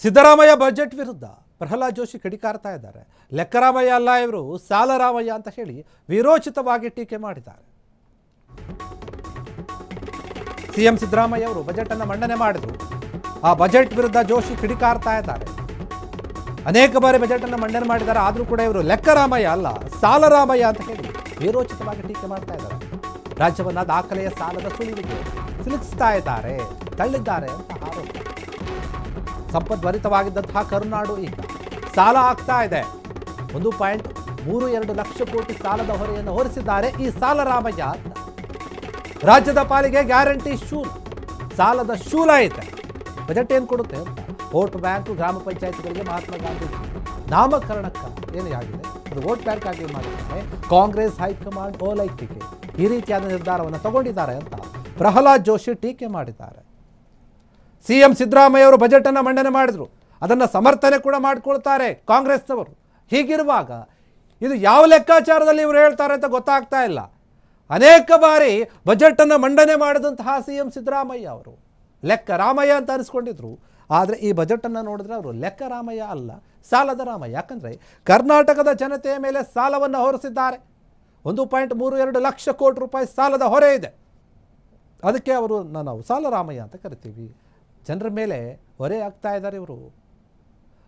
Siddaramaiah budget ವಿರುದ್ಧ ಪ್ರಹ್ಲಾದ್ ಜೋಶಿ ಕಿಡಿಕಾರ್ತಾ ಇದ್ದಾರೆ. ಲೆಕ್ಕರಾಮಯ್ಯ ಅಲ್ಲ ಇವರು, ಸಾಲರಾಮಯ್ಯ ಅಂತ ಹೇಳಿ ವಿರೋಚಿತವಾಗಿ ಟೀಕೆ ಮಾಡಿದ್ದಾರೆ. ಸಿಎಂ ಸಿದ್ದರಾಮಯ್ಯ ಅವರು ಬಜೆಟ್ ಅನ್ನು ಮಂಡನೆ ಮಾಡಿದ್ರು. ಆ ಬಜೆಟ್ ವಿರುದ್ಧ ಜೋಶಿ ಕಿಡಿಕಾರ್ತಾ ಇದ್ದಾರೆ. ಅನೇಕ ಬಾರಿ ಬಜೆಟ್ ಅನ್ನು ಮಂಡನೆ ಮಾಡಿದ್ದಾರೆ. ಆದರೂ ಕೂಡ ಇವರು ಲೆಕ್ಕರಾಮಯ್ಯ ಅಲ್ಲ, ಸಾಲರಾಮಯ್ಯ ಅಂತ ಹೇಳಿ ವಿರೋಚಿತವಾಗಿ ಟೀಕೆ ಮಾಡ್ತಾ ಇದ್ದಾರೆ. ರಾಜ್ಯವನ್ನ ದಾಖಲೆಯ ಸಾಲದ ಸುಳಿವಿಗೆ ಸಿಲುಕಿಸ್ತಾ ಇದ್ದಾರೆ, ತಳ್ಳಿದ್ದಾರೆ ಅಂತ ಆರೋಪ. ಸಂಪದ್ಭರಿತವಾಗಿದ್ದಂತಹ ಕರುನಾಡು ಈಗ ಸಾಲ ಆಗ್ತಾ ಇದೆ. 1.32 ಲಕ್ಷ ಕೋಟಿ ಸಾಲದ ಹೊರೆಯನ್ನು ಹೊರಿಸಿದ್ದಾರೆ ಈ ಸಾಲರಾಮಯ್ಯ ಅಂತ. ರಾಜ್ಯದ ಪಾಲಿಗೆ ಗ್ಯಾರಂಟಿ ಶೂಲ, ಸಾಲದ ಶೂಲ ಐತೆ. ಬಜೆಟ್ ಏನು ಕೊಡುತ್ತೆ ಅಂತ ವೋಟ್ ಬ್ಯಾಂಕ್ ಗ್ರಾಮ ಪಂಚಾಯತ್ಗಳಿಗೆ ಮಹಾತ್ಮ ಗಾಂಧಿ ನಾಮಕರಣಕ್ಕ ಏನೇ ಆಗಿದೆ ಅದು ವೋಟ್ ಬ್ಯಾಂಕ್ ಆಗಿ ಮಾಡಿದ್ದಾರೆ. ಕಾಂಗ್ರೆಸ್ ಹೈಕಮಾಂಡ್ ಓಲೈಕೆಗೆ ಈ ರೀತಿಯಾದ ನಿರ್ಧಾರವನ್ನು ತಗೊಂಡಿದ್ದಾರೆ ಅಂತ ಪ್ರಹ್ಲಾದ್ ಜೋಶಿ ಟೀಕೆ ಮಾಡಿದ್ದಾರೆ. ಸಿಎಂ ಸಿದ್ದರಾಮಯ್ಯ ಅವರು ಬಜೆಟ್ ಅನ್ನು ಮಂಡನೆ ಮಾಡಿದ್ರು, ಅದನ್ನು ಸಮರ್ಥನೆ ಕೂಡ ಮಾಡಿಕೊಳ್ತಾರೆ ಕಾಂಗ್ರೆಸ್ನವರು. ಹೀಗಿರುವಾಗ ಇದು ಯಾವ ಲೆಕ್ಕಾಚಾರದಲ್ಲಿ ಇವರು ಹೇಳ್ತಾರೆ ಅಂತ ಗೊತ್ತಾಗ್ತಾ ಇಲ್ಲ. ಅನೇಕ ಬಾರಿ ಬಜೆಟ್ ಅನ್ನು ಮಂಡನೆ ಮಾಡಿದಂತಹ ಸಿಎಂ ಸಿದ್ದರಾಮಯ್ಯ ಅವರು ಲೆಕ್ಕ ರಾಮಯ್ಯ ಅಂತ ಅನಿಸ್ಕೊಂಡಿದ್ರು. ಆದರೆ ಈ ಬಜೆಟ್ ಅನ್ನು ನೋಡಿದ್ರೆ ಅವರು ಲೆಕ್ಕ ರಾಮಯ್ಯ ಅಲ್ಲ, ಸಾಲದ ರಾಮಯ್ಯ. ಯಾಕಂದರೆ ಕರ್ನಾಟಕದ ಜನತೆಯ ಮೇಲೆ ಸಾಲವನ್ನು ಹೊರಿಸಿದ್ದಾರೆ. 1.32 ಲಕ್ಷ ಕೋಟಿ ರೂಪಾಯಿ ಸಾಲದ ಹೊರೆ ಇದೆ. ಅದಕ್ಕೆ ಅವರು ನಾವು ಸಾಲರಾಮಯ್ಯ ಅಂತ ಕರಿತೀವಿ. ಜನರ ಮೇಲೆ ಹೊರೆ ಆಗ್ತಾ ಇದ್ದಾರೆ ಇವರು.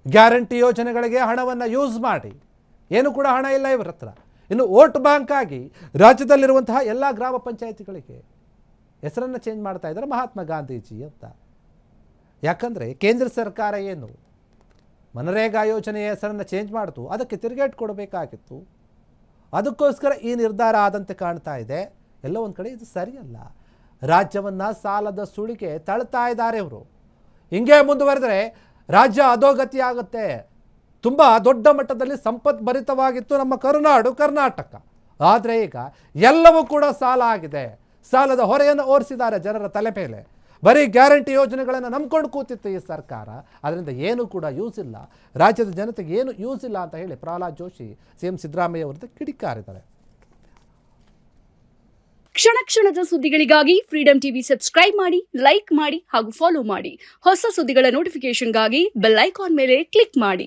ಗ್ಯಾರಂಟಿ ಯೋಜನೆಗಳಿಗೆ ಹಣವನ್ನು ಯೂಸ್ ಮಾಡಿ ಏನು ಕೂಡ ಹಣ ಇಲ್ಲ ಇವರ ಹತ್ರ. ಇನ್ನು ವೋಟ್ ಬ್ಯಾಂಕ್ ಆಗಿ ರಾಜ್ಯದಲ್ಲಿರುವಂತಹ ಎಲ್ಲ ಗ್ರಾಮ ಪಂಚಾಯಿತಿಗಳಿಗೆ ಹೆಸರನ್ನು ಚೇಂಜ್ ಮಾಡ್ತಾ ಇದ್ದಾರೆ ಮಹಾತ್ಮ ಗಾಂಧೀಜಿ ಅಂತ. ಯಾಕಂದರೆ ಕೇಂದ್ರ ಸರ್ಕಾರ ಏನು ಮನರೇಗಾ ಯೋಜನೆಯ ಹೆಸರನ್ನು ಚೇಂಜ್ ಮಾಡ್ತು, ಅದಕ್ಕೆ ತಿರುಗೇಟು ಕೊಡಬೇಕಾಗಿತ್ತು. ಅದಕ್ಕೋಸ್ಕರ ಈ ನಿರ್ಧಾರ ಆದಂತೆ ಕಾಣ್ತಾ ಇದೆ. ಎಲ್ಲ ಒಂದು ಕಡೆ ಇದು ಸರಿಯಲ್ಲ. ರಾಜ್ಯವನ್ನು ಸಾಲದ ಸುಳಿಗೆ ತಳ್ತಾ ಇದ್ದಾರೆ ಇವರು. ಹಿಂಗೆ ಮುಂದುವರೆದರೆ ರಾಜ್ಯ ಅಧೋಗತಿ ಆಗುತ್ತೆ. ತುಂಬ ದೊಡ್ಡ ಮಟ್ಟದಲ್ಲಿ ಸಂಪದ್ಭರಿತವಾಗಿತ್ತು ನಮ್ಮ ಕರುನಾಡು ಕರ್ನಾಟಕ. ಆದರೆ ಈಗ ಎಲ್ಲವೂ ಕೂಡ ಸಾಲ ಆಗಿದೆ. ಸಾಲದ ಹೊರೆಯನ್ನು ಹೊರಿಸಿದ್ದಾರೆ ಜನರ ತಲೆ ಮೇಲೆ. ಬರೀ ಗ್ಯಾರಂಟಿ ಯೋಜನೆಗಳನ್ನು ನಂಬ್ಕೊಂಡು ಕೂತಿತ್ತು ಈ ಸರ್ಕಾರ. ಅದರಿಂದ ಏನೂ ಕೂಡ ಯೂಸ್ ಇಲ್ಲ, ರಾಜ್ಯದ ಜನತೆಗೆ ಏನು ಯೂಸ್ ಇಲ್ಲ ಅಂತ ಹೇಳಿ ಪ್ರಹ್ಲಾದ್ ಜೋಶಿ ಸಿಎಂ ಸಿದ್ದರಾಮಯ್ಯ ಅವರದ್ದು ಕಿಡಿಕಾರಿದ್ದಾರೆ. ಕ್ಷಣ ಕ್ಷಣದ ಸುದ್ದಿಗಳಿಗಾಗಿ ಫ್ರೀಡಂ ಟಿವಿ ಸಬ್ಸ್ಕ್ರೈಬ್ ಮಾಡಿ, ಲೈಕ್ ಮಾಡಿ ಹಾಗೂ ಫಾಲೋ ಮಾಡಿ. ಹೊಸ ಸುದ್ದಿಗಳ ನೋಟಿಫಿಕೇಶನ್ಗಾಗಿ ಬೆಲ್ ಐಕಾನ್ ಮೇಲೆ ಕ್ಲಿಕ್ ಮಾಡಿ.